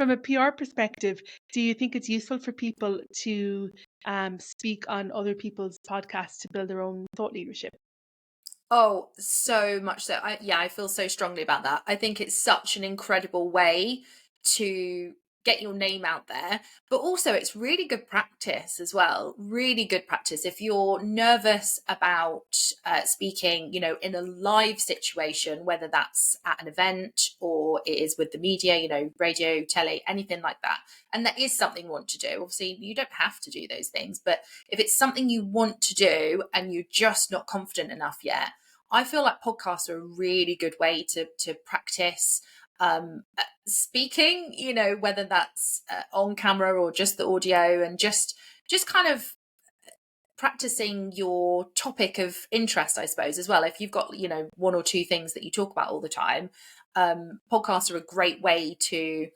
from a PR perspective, do you think it's useful for people to speak on other people's podcasts to build their own thought leadership? Oh, so much so. I feel so strongly about that. I think it's such an incredible way to get your name out there, but also it's really good practice as well. Really good practice. If you're nervous about speaking, in a live situation, whether that's at an event or it is with the media, radio, telly, anything like that. And that is something you want to do. Obviously, you don't have to do those things, but if it's something you want to do and you're just not confident enough yet, I feel like podcasts are a really good way to practice speaking, whether that's on camera or just the audio, and just kind of practicing your topic of interest, I suppose, as well. If you've got, one or two things that you talk about all the time, podcasts are a great way to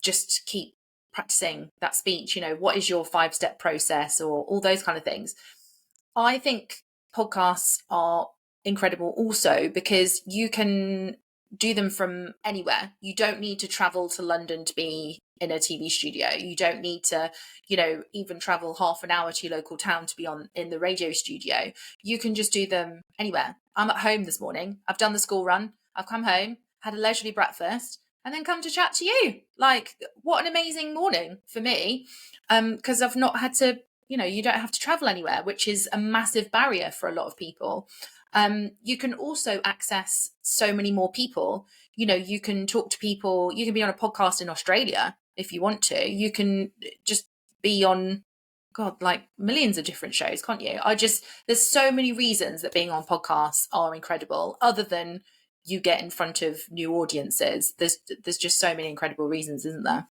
just keep practicing that speech. What is your 5-step process, or all those kind of things. I think podcasts are incredible also because you can do them from anywhere. You don't need to travel to London to be in a TV studio. You don't need to, even travel half an hour to your local town to be in the radio studio. You can just do them anywhere. I'm at home this morning. I've done the school run. I've come home, had a leisurely breakfast, and then come to chat to you. Like, what an amazing morning for me. Because I've not had to, you don't have to travel anywhere, which is a massive barrier for a lot of people. You can also access so many more people. You can talk to people. You can be on a podcast in Australia if you want to. You can just be on, God, like millions of different shows, can't you? There's so many reasons that being on podcasts are incredible, other than you get in front of new audiences. There's just so many incredible reasons, isn't there?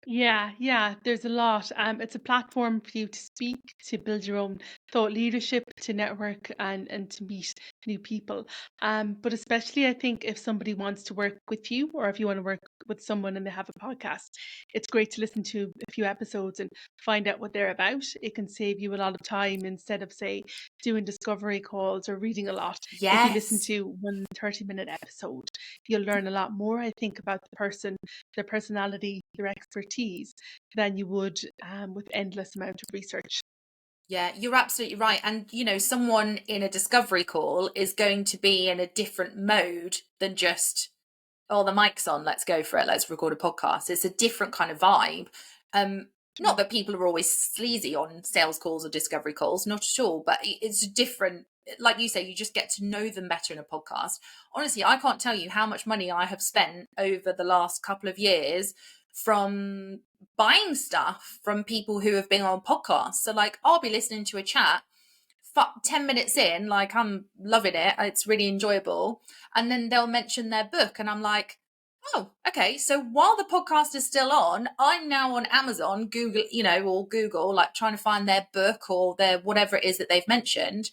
Yeah, there's a lot. It's a platform for you to speak, to build your own thought leadership, to network and to meet new people. But especially I think if somebody wants to work with you, or if you want to work with someone and they have a podcast, it's great to listen to a few episodes and find out what they're about. It can save you a lot of time instead of, say, doing discovery calls or reading a lot. If you listen Yes. to one 30-minute episode, you'll learn a lot more, I think, about the person, their personality, their expertise, than you would with endless amount of research. Yeah, you're absolutely right. And, someone in a discovery call is going to be in a different mode than just, oh, the mic's on, let's go for it, let's record a podcast. It's a different kind of vibe. Not that people are always sleazy on sales calls or discovery calls, not at all, but it's different. Like you say, you just get to know them better in a podcast. Honestly, I can't tell you how much money I have spent over the last couple of years from buying stuff from people who have been on podcasts. So, like, I'll be listening to a chat 10 minutes in, like, I'm loving it, it's really enjoyable, and then they'll mention their book and I'm like, oh, okay, so while the podcast is still on, I'm now on Amazon, Google, or Google, like, trying to find their book or their whatever it is that they've mentioned,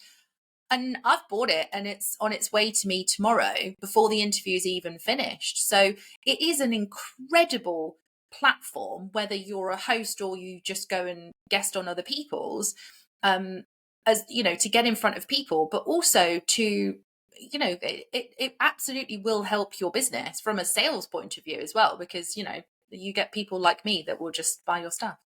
and I've bought it and it's on its way to me tomorrow before the interview's even finished. So it is an incredible platform, whether you're a host or you just go and guest on other people's, as to get in front of people, but also to, it absolutely will help your business from a sales point of view as well, because you get people like me that will just buy your stuff.